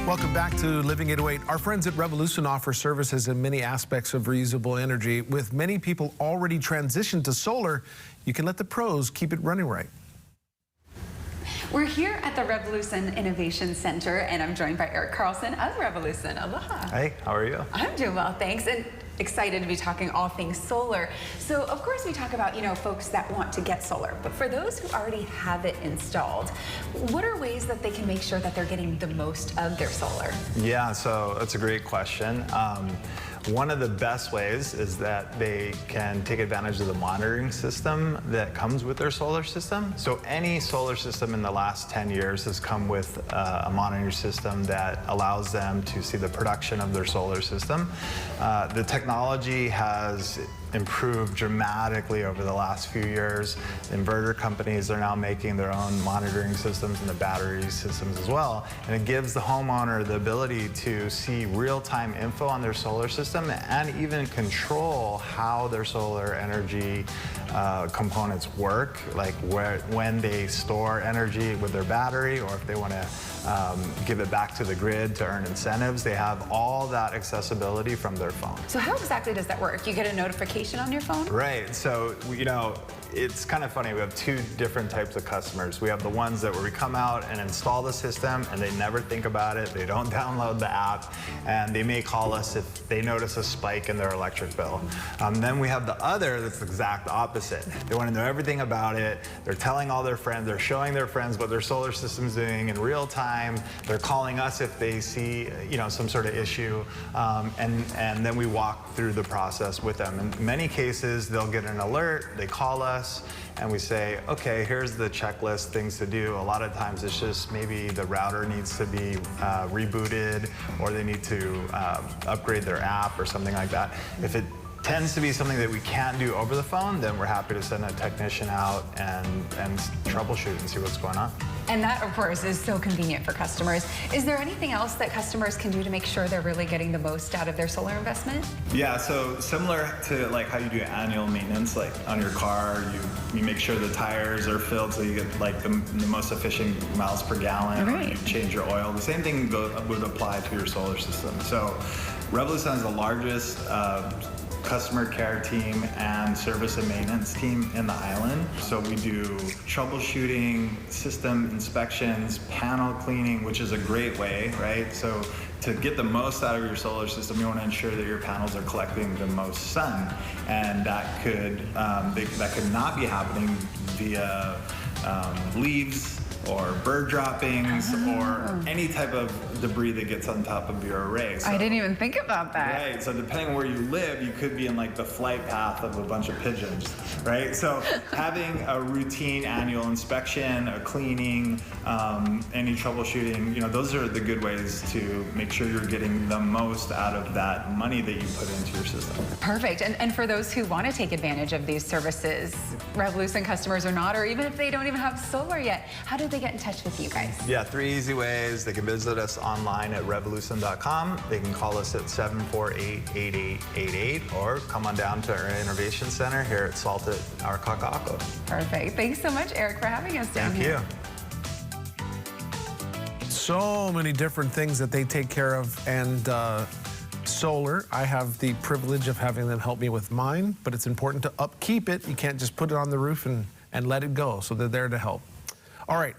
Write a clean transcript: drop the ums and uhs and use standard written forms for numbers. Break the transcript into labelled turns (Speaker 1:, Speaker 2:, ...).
Speaker 1: Welcome back to Living 808. Our friends at Revolution offer services in many aspects of reusable energy. With many people already transitioned to solar, you can let the pros keep it running right.
Speaker 2: We're here at the Revolution Innovation Center, and I'm joined by Eric Carlson of Revolution. Aloha.
Speaker 3: Hey, how are you?
Speaker 2: I'm doing well, thanks, and excited to be talking all things solar. So, of course, we talk about, folks that want to get solar, but for those who already have it installed, what are ways that they can make sure that they're getting the most of their solar?
Speaker 3: Yeah, so that's a great question. One of the best ways is that they can take advantage of the monitoring system that comes with their solar system. So any solar system in the last 10 years has come with a monitoring system that allows them to see the production of their solar system. The technology has improved dramatically over the last few years. Inverter companies are now making their own monitoring systems and the battery systems as well. And it gives the homeowner the ability to see real-time info on their solar system and even control how their solar energy components work, like when they store energy with their battery, or if they want to give it back to the grid to earn incentives. They have all that accessibility from their phone.
Speaker 2: So how exactly does that work? You get a notification on your phone?
Speaker 3: Right, so it's kind of funny. We have two different types of customers. We have the ones that where we come out and install the system and they never think about it. They don't download the app, and they may call us if they notice a spike in their electric bill. Then we have the other that's the exact opposite. They want to know everything about it. They're telling all their friends. They're showing their friends what their solar system's doing in real time. They're calling us if they see some sort of issue, and then we walk through the process with them. In many cases, they'll get an alert. They call us, and we say, okay, here's the checklist, things to do. A lot of times it's just maybe the router needs to be rebooted, or they need to upgrade their app or something like that. If it tends to be something that we can't do over the phone, then we're happy to send a technician out and troubleshoot and see what's going on.
Speaker 2: And that, of course, is so convenient for customers. Is there anything else that customers can do to make sure they're really getting the most out of their solar investment?
Speaker 4: Yeah, so similar to like how you do annual maintenance, like on your car, you make sure the tires are filled so you get like the most efficient miles per gallon.
Speaker 2: Right.
Speaker 4: Or you change your oil. The same thing would apply to your solar system. So Revolution is the largest customer care team and service and maintenance team in the island. So we do troubleshooting, system inspections, panel cleaning, which is a great way, right? So to get the most out of your solar system, you want to ensure that your panels are collecting the most sun, and that could not be happening via leaves or bird droppings or any type of debris that gets on top of your array. So,
Speaker 2: I didn't even think about that.
Speaker 4: Right, so depending on where you live, you could be in like the flight path of a bunch of pigeons, right? So having a routine annual inspection, a cleaning, any troubleshooting, those are the good ways to make sure you're getting the most out of that money that you put into your system.
Speaker 2: Perfect, and for those who want to take advantage of these services, Revolution customers or not, or even if they don't even have solar yet, how do they get in touch with you guys?
Speaker 3: Yeah, 3 easy ways. They can visit us online at revolution.com. They can call us at 748-8888, or come on down to our Innovation Center here at Salted Arakaa'ako.
Speaker 2: Perfect. Thanks so much, Eric, for having us down here.
Speaker 3: Thank you.
Speaker 1: So many different things that they take care of, and solar, I have the privilege of having them help me with mine, but it's important to upkeep it. You can't just put it on the roof and let it go, so they're there to help. All right.